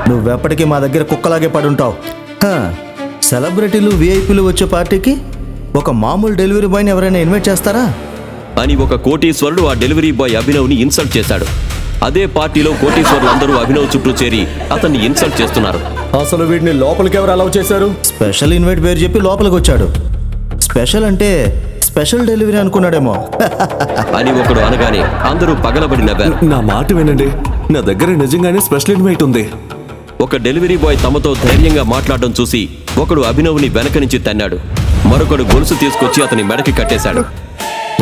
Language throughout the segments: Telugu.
నువ్వెప్పటికీ మా దగ్గర కుక్కలాగే పడుంటావు. సెలబ్రిటీలు విఐపీలు వచ్చే పార్టీకి ఒక మామూలు డెలివరీ బాయ్ని ఎవరైనా ఇన్వైట్ చేస్తారా అని ఒక కోటీశ్వరుడు ఆ డెలివరీ బాయ్ అభినవ్ని ఇన్సల్ట్ చేశాడు. అదే పార్టీలో కోటీశ్వరులు అందరూ అభినవ్ చుట్టూ చేరి అతన్ని ఇన్సల్ట్ చేస్తున్నారు. అసలు వీడిని లోపలికి ఎవరు అలౌ చేశారు? స్పెషల్ ఇన్వైట్ పేరు చెప్పి లోపలికి వచ్చాడు. స్పెషల్ అంటే స్పెషల్ డెలివరీ అనుకున్నాడేమో అని ఒకడు అనగానే అందరూ పగలబడి నవ్వారు. నా మాట వినండి, నా దగ్గర నిజంగానే స్పెషల్ ఇన్వైట్ ఉంది. ఒక డెలివరీ బాయ్ తమతో ధైర్యంగా మాట్లాడడం చూసి ఒకడు అభినవ్ని వెనక నుంచి తన్నాడు. మరొకడు గొలుసు తీసుకొచ్చి అతని మెడకి కట్టేశాడు.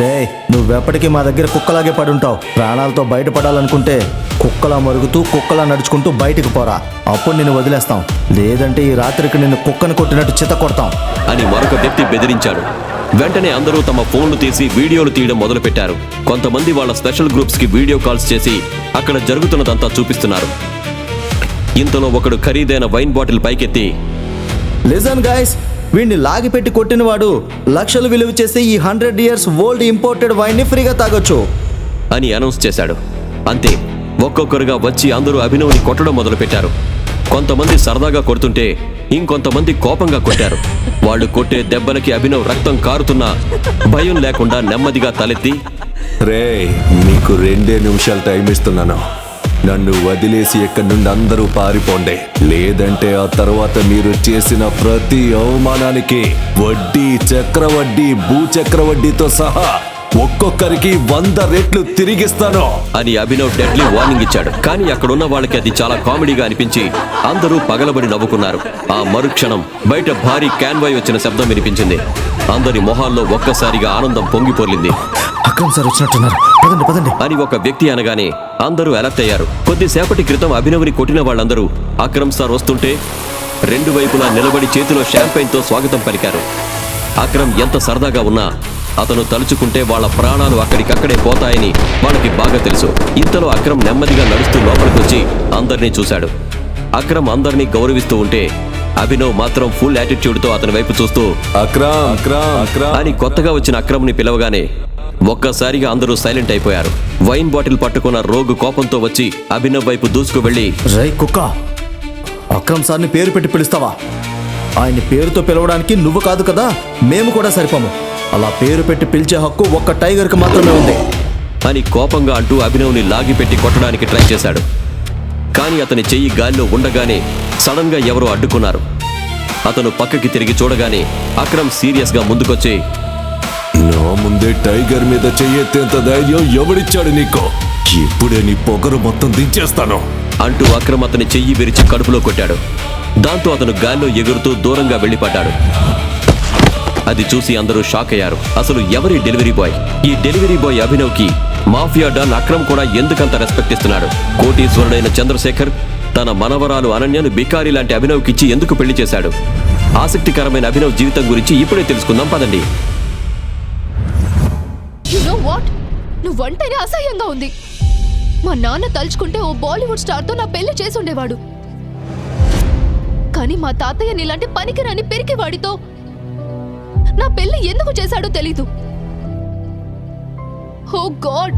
రేయ్, నువ్వెప్పటికీ మా దగ్గర కుక్కలాగే పడుంటావు. ప్రాణాలతో బయటపడాలనుకుంటే కుక్కలా మరుగుతూ కుక్కలా నడుచుకుంటూ బయటికి పోరా, అప్పుడు నిన్ను వదిలేస్తాం. లేదంటే ఈ రాత్రికి నిన్ను కుక్కను కొట్టినట్టు చిత కొడతాం అని మరొక వ్యక్తి బెదిరించాడు. వెంటనే అందరూ తమ ఫోన్లు తీసి వీడియోలు తీయడం మొదలుపెట్టారు. కొంతమంది వాళ్ళ స్పెషల్ గ్రూప్స్ కి వీడియో కాల్స్ చేసి అక్కడ జరుగుతున్నదంతా చూపిస్తున్నారు. ఇంతలో ఒకడు ఖరీదైన వైన్ బాటిల్ పైకెత్తి, లిజన్ గైస్, వీడిని లాగిపెట్టి కొట్టినవాడు లక్షలు విలువ చేసి ఈ 100 years ఓల్డ్ ఇంపోర్టెడ్ వైన్ ని ఫ్రీగా తాగొచ్చు అని అనౌన్స్ చేశాడు. అంతే, ఒక్కొక్కరుగా వచ్చి అందరూ అభినవ్ని కొట్టడం మొదలుపెట్టారు. కొంతమంది సరదాగా కొడుతుంటే ఇంకొంతమంది కోపంగా కొట్టారు. వాళ్ళు కొట్టే దెబ్బలకి అభినవ్ రక్తం కారుతున్నా భయం లేకుండా నెమ్మదిగా తలెత్తి, రేయ్, మీకు 2 నిమిషాలు టైం ఇస్తున్నాను. నన్ను వదిలేసి ఇక్కడి నుండి అందరూ పారిపోండి. లేదంటే ఆ తర్వాత మీరు చేసిన ప్రతి అవమానానికి వడ్డీ, చక్రవడ్డీ, భూచక్రవడ్డీతో సహా ఒక్కొక్కరికి 100 రెట్లు తిరిగిస్తాను అని అభినవ్ డెడ్లీ వార్నింగ్ ఇచ్చాడు. కానీ అక్కడున్న వాళ్ళకి అది చాలా కామెడీగా అనిపించి అందరూ పగలబడి నవ్వుకున్నారు. ఆ మరుక్షణం బయట భారీ క్యాన్వాయ్ వచ్చిన శబ్దం వినిపించింది. అందరి మొహాల్లో ఒక్కసారిగా ఆనందం పొంగిపొర్లింది. అక్రమ్ సార్ వచ్చినట్టున్నారు, పదండి పదండి అని ఒక వ్యక్తి అనగానే అందరూ అలర్ట్ అయ్యారు. కొద్దిసేపటి క్రితం అభినవ్ని కొట్టిన వాళ్ళందరూ అక్రమ్ సార్ వస్తుంటే 2 వైపులా నిలబడి చేతిలో షాంపైన్తో స్వాగతం పలికారు. అక్రమ్ ఎంత సరదాగా ఉన్నా అతను తలుచుకుంటే వాళ్ళ ప్రాణాలు అక్కడికక్కడే పోతాయని వాళ్ళకి బాగా తెలుసు. ఇంతలో అక్రమ్ నెమ్మదిగా నడుస్తూ లోపలికి వచ్చి అందరినీ చూశాడు. అక్రమ్ అందరినీ గౌరవిస్తూ ఉంటే అభినవ్ మాత్రం ఫుల్ యాటిట్యూడ్తో అతని వైపు చూస్తూ అక్రమ్, అక్రమ్, అక్రమ్ అని కొత్తగా వచ్చిన అక్రమ్ని పిలవగానే ఒక్కసారిగా అందరూ సైలెంట్ అయిపోయారు. వైన్ బాటిల్ పట్టుకున్న రోగు కోపంతో వచ్చి అభినవ్ వైపు దూసుకు వెళ్లి, రై కుక్క, అక్రమ్ సార్ని పేరు పెట్టి పిలుస్తావా? ఆయన పేరుతో పిలవడానికి నువ్వు కాదు కదా, మేము కూడా సరిపోము. అలా పేరు పెట్టి పిలిచే హక్కు ఒక్క టైగర్కి మాత్రమే ఉంది అని కోపంగా అంటూ అభినవ్ని లాగిపెట్టి కొట్టడానికి ట్రై చేశాడు. కానీ అతని చెయ్యి గాలిలో ఉండగానే సడన్ గా ఎవరో అడ్డుకున్నారు. అతను పక్కకి తిరిగి చూడగానే అక్రమ్ సీరియస్ గా ముందుకొచ్చి, నా ముందే టైగర్ మీద చెయ్యెత్తేంత ధైర్యం ఎవడిచ్చాడు నీకు? ఇప్పుడే నీ పొగరు మొత్తం దించేస్తాను అంటూ అక్రమ్ అతని చెయ్యి విరిచి కడుపులో కొట్టాడు. దాంతో అతను గాల్లో ఎగురుతూ దూరంగా వెళ్ళిపడ్డాడు. అది చూసి అందరూ షాక్ అయ్యారు. అసలు ఎవరి డెలివరీ బాయ్? ఈ డెలివరీ బాయ్ అభినవ్కి మాఫియా డాన్ అక్రమ్ కూడా ఎందుకంత రెస్పెక్ట్ ఇస్తున్నాడు? కోటీశ్వరుడైన చంద్రశేఖర్ తన మనవరాలు అనన్యను బికారి లాంటి అభినవ్కిచ్చి ఎందుకు పెళ్లి చేశాడు? ఆసక్తికరమైన అభినవ్ జీవితం గురించి ఇప్పుడే తెలుసుకుందాం పదండి. నువ్వంటేనే అసహ్యంగా ఉంది. మా నాన్న తలుచుకుంటే ఓ బాలీవుడ్ స్టార్తో నా పెళ్లి చేసి ఉండేవాడు. కానీ మా తాతయ్య నీలాంటి పనికిరాని పెరికివాడితో నా పెళ్లి ఎందుకు చేశాడో తెలీదు. ఓ గాడ్!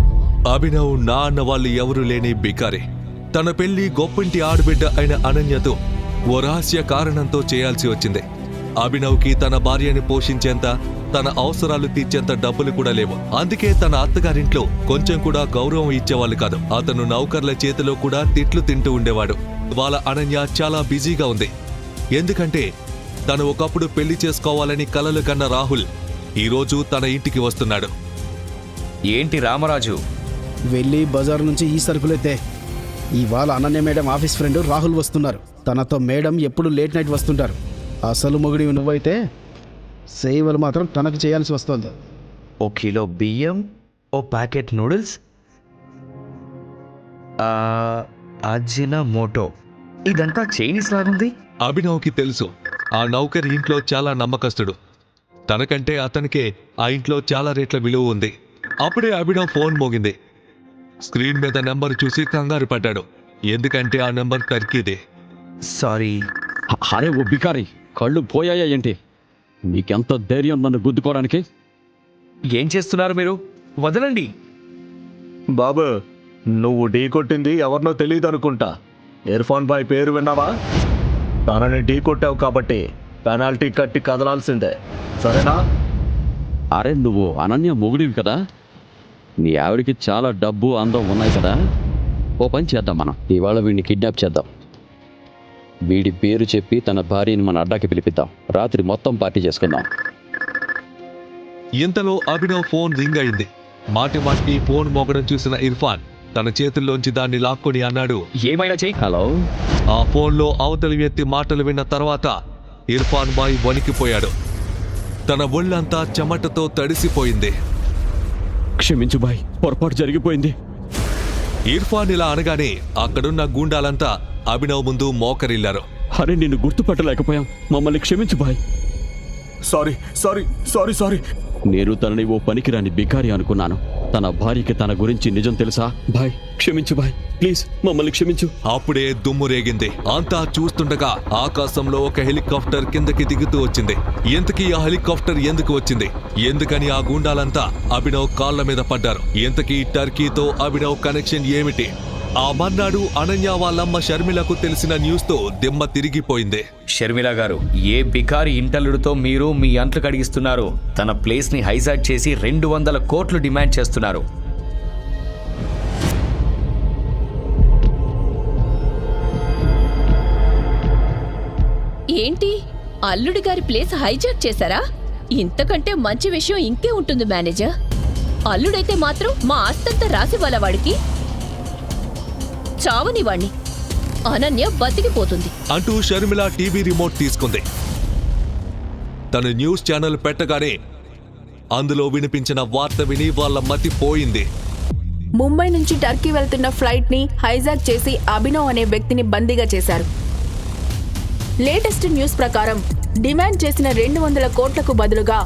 అభినవ్ నా అన్న వాళ్ళు ఎవరు లేని బికారి. తన పెళ్లి గొప్పింటి ఆడబిడ్డ అయిన అనన్యతో ఓ రహస్య కారణంతో చేయాల్సి వచ్చింది. అభినవ్కి తన భార్యని పోషించేంత, తన అవసరాలు తీర్చేంత డబ్బులు కూడా లేవు. అందుకే తన అత్తగారింట్లో కొంచెం కూడా గౌరవం ఇచ్చేవాళ్ళు కాదు. అతను నౌకర్ల చేతిలో కూడా తిట్లు తింటూ ఉండేవాడు. వాళ్ళ అనన్య చాలా బిజీగా ఉంది. ఎందుకంటే తను ఒకప్పుడు పెళ్లి చేసుకోవాలని కలలు కన్న రాహుల్ ఈరోజు తన ఇంటికి వస్తున్నాడు. ఏంటి రామరాజు? వెళ్ళి బజార్ నుంచి ఈ సరుకులైతే ఇవాళ Ananya madam office friend Rahul వస్తున్నారు. తనతో మేడం ఎప్పుడు లేట్ నైట్ వస్తుంటారు. అసలు మొగుడివి నువ్వైతే సేవలు మాత్రం తనకు చేయాల్సి వస్తుంది. ఓ కిలో బియ్యం, ఓ ప్యాకెట్ నూడిల్స్, అజినమోటో, ఇదంతా చైనీస్ లాగుంది. అభినవ్కి తెలుసు ఆ నౌకర్ ఇంట్లో చాలా నమ్మకస్తుడు. తనకంటే అతనికే ఆ ఇంట్లో చాలా రేట్ల విలువ ఉంది. అప్పుడే అభినవ్ ఫోన్ మోగింది. స్క్రీన్ మీద నెంబర్ చూసి కంగారు పడ్డాడు. ఎందుకంటే ఆ నెంబర్ టర్కీదే. సారీ. అరే ఓ బికారి, కళ్ళు పోయాయా ఏంటి? నీకెంత ధైర్యం నన్ను గుద్దుకోవడానికి? ఏం చేస్తున్నారు మీరు? వదలండి. బాబు, నువ్వు ఢీ కొట్టింది ఎవరినో తెలియదు అనుకుంటా. ఇర్ఫాన్ బాయ్ పేరు విన్నావా? తనని ఢీ కొట్టావు కాబట్టి పెనాల్టీ కట్టి కదలాల్సిందే, సరేనా? అరే నువ్వు అనన్య మొగుడివి కదా, నీ ఆవిడికి చాలా డబ్బు అందం ఉన్నాయి కదా. ఓ పని చేద్దాం, మనం ఇవాళ వీడిని కిడ్నాప్ చేద్దాం. వీడి పేరు చెప్పి తన భార్యని మన అడ్డాకి పిలిపిద్దాం. రాత్రి మొత్తం పార్టీ చేసుకుందాం. ఇంతలో అభినవ్ ఫోన్ రింగ్ అయింది. మాటి మాటికి ఫోన్ మోగడం చూసిన ఇర్ఫాన్ తన చేతుల్లోంచి దాన్ని లాక్కొని అన్నాడు, ఏమైనా చెయ్యి. హలో, ఆ ఫోన్లో అవతలి వ్యక్తి మాటలు విన్న తర్వాత ఇర్ఫాన్ బాయ్ వణికిపోయాడు. తన ఒళ్ళంతా చెమటతో తడిసిపోయింది. క్షమించు బాయ్, పొరపాటు జరిగిపోయింది. ఇర్ఫాన్ ఇలా అనగానే అక్కడున్న గూండాలంతా అభినవ్ ముందు మోకరిల్లారు. అరే నిన్ను గుర్తుపట్టలేకపోయాం, మమ్మల్ని క్షమించు boy. Sorry sorry sorry sorry. నేను తనని ఓ పనికిరాని బికారి అనుకున్నాను. తన భార్యకి తన గురించి నిజం తెలుసా? బాయ్ క్షమించు బాయ్, ప్లీజ్ మమ్మల్ని క్షమించు. అప్పుడే దుమ్ము రేగింది. అంతా చూస్తుండగా ఆకాశంలో ఒక హెలికాప్టర్ కిందకి దిగుతూ వచ్చింది. ఇంతకీ ఆ హెలికాప్టర్ ఎందుకు వచ్చింది? ఎందుకని ఆ గూండాలంతా అభినవ్ కాళ్ల మీద పడ్డారు? ఇంతకీ టర్కీతో అభినవ్ కనెక్షన్ ఏమిటి? ఆ మర్నాడు అనన్య వాళ్ళమ్మ షర్మిలకు తెలిసిన న్యూస్ తో దిమ్మ తిరిగిపోయింది. షర్మిల గారు, ఏ బికారి ఇంటల్లుడితో మీరు మీ అంట్లు కడిగిస్తున్నారు? తన ప్లేస్ ని హైజాక్ చేసి 200 కోట్లు డిమాండ్ చేస్తున్నారు. ఏంటి, అల్లుడి గారి ప్లేస్ హైజాక్ చేశారా? ఇంతకంటే మంచి విషయం ఇంకే ఉంటుంది మేనేజర్. అల్లుడైతే మాత్రం మా ఆస్తంతా రాసి వాళ్ళ వాడికి చావని వాణ్ణి. అనన్య బతికిపోతుంది అంటూ షర్మిల టీవీ రిమోట్ తీసుకుంది. తను న్యూస్ ఛానల్ పెట్టగానే అందులో వినిపించిన వార్త విని వాళ్ళ మతి పోయింది. ముంబై నుంచి టర్కీ వెళ్తున్న ఫ్లైట్ ని హైజాక్ చేసి అభినవ్ అనే వ్యక్తిని బందీగా చేశారు. లేటెస్ట్ న్యూస్ ప్రకారం డిమాండ్ చేసిన 200 కోట్లకు బదులుగా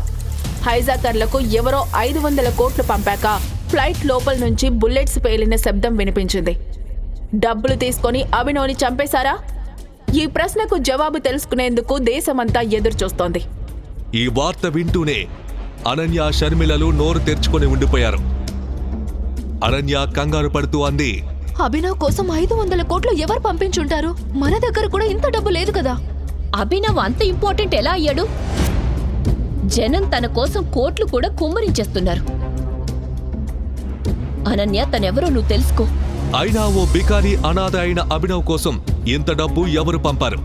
హైజాకర్లకు ఎవరో 500 కోట్లు పంపాక ఫ్లైట్ లోపల నుంచి బుల్లెట్స్ పేలిన శబ్దం వినిపించింది. డబ్బులు తీసుకొని అభినవ్ని చంపేశారా? ఈ ప్రశ్నకు జవాబు తెలుసుకునేందుకు దేశమంతా ఎదురు చూస్తోంది. ఈ వార్త వింటూనే అనన్య షర్మిలలు నోరు తెరుచుకొని ఉండిపోయారు. అనన్య కంగారు పడుతూ అంది, అభినవ్ కోసం 500 కోట్లు ఎవరు పంపించుంటారు? మన దగ్గర కూడా ఇంత డబ్బు లేదు కదా. అభినవ్ అంత ఇంపార్టెంట్ ఎలా అయ్యాడు? జనం తన కోసం కోట్లు కూడా కుమ్మరించేస్తున్నారు. అనన్య తనెవరో నువ్వు తెలుసుకో. అయినా ఓ బికారి అనాథ అయిన అభినవ్ కోసం ఇంత డబ్బు ఎవరు పంపారు?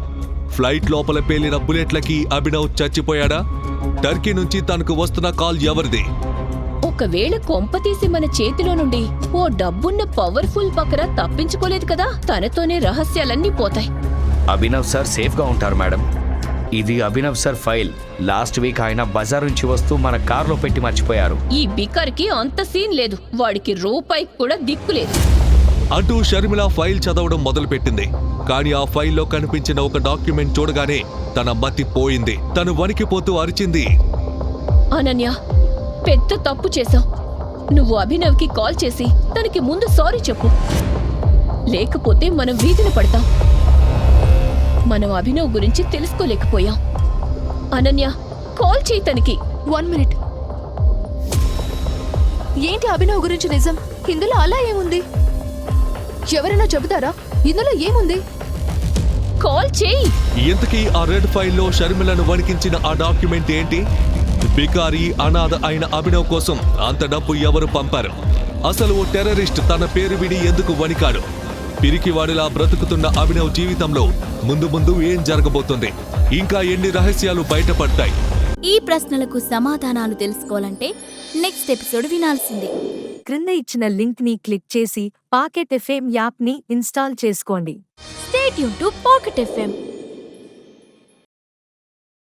ఫ్లైట్ లోపల పేలిన బుల్లెట్లకి అభినవ్ చచ్చిపోయాడా? టర్కీ నుంచి తనకు వస్తున్న కాల్ ఎవరిది? ఒకవేళ కొంపతీసి మన చేతిలో నుండి ఓ డబ్బున్న పవర్ఫుల్ బకరా తప్పించుకోలేదు కదా, తనతోనే రహస్యాలన్నీ పోతాయి. అభినవ్ సార్ సేఫ్ గా ఉంటారు మేడం. ఇది Abhinav sir file. Last week ఆయన బజార్ నుంచి వస్తూ మన కార్లో పెట్టి మర్చిపోయారు. ఈ బికార్కి అంత సీన్ లేదు, వాడికి రూపాయి కూడా దిక్కులేదు అంటూ షర్మిల ఫైల్ చదవడం మొదలుపెట్టింది. కానీ ఆ ఫైల్లో కనిపించిన ఒక డాక్యుమెంట్ చూడగానే తన మతి పోయింది. తను వణికిపోతూ అరిచింది, అనన్య పెద్ద తప్పు చేశావు. నువ్వు అభినవ్కి కాల్ చేసి తనకి ముందు సారీ చెప్పు, లేకపోతే మనం వీధిన పడతాం. మనం అభినవ్ గురించి తెలుసుకోలేకపోయాం. అనన్య కాల్ చేయి తనకి. 1 మినిట్. ఏంటి అభినవ్ గురించి నిజం? ఇందులో అలా ఏముంది? ఎవరైనా చెబుతారా ఇందులో ఏముంది? కాల్ చేయి. ఇంతకీ ఆ రెడ్ ఫైల్లో షర్మిలను వణికించిన ఆ డాక్యుమెంట్ ఏంటి? బికారి అనాథ అయిన అభినవ్ కోసం అంత డబ్బు ఎవరు పంపారు? అసలు ఓ టెర్రరిస్ట్ తన పేరు విని ఎందుకు వణికాడు? పిరికివాడిలా బ్రతుకుతున్న అభినవ్ జీవితంలో ముందు ముందు ఏం జరగబోతుంది? ఇంకా ఎన్ని రహస్యాలు బయటపడతాయి? ఈ ప్రశ్నలకు సమాధానాలు తెలుసుకోవాలంటే నెక్స్ట్ ఎపిసోడ్ వినాల్సిందే. క్రింద ఇచ్చిన లింక్ ని క్లిక్ చేసి పాకెట్ ఎఫ్ఎం యాప్ ని ఇన్స్టాల్ చేసుకోండి. Stay tune to pocket FM.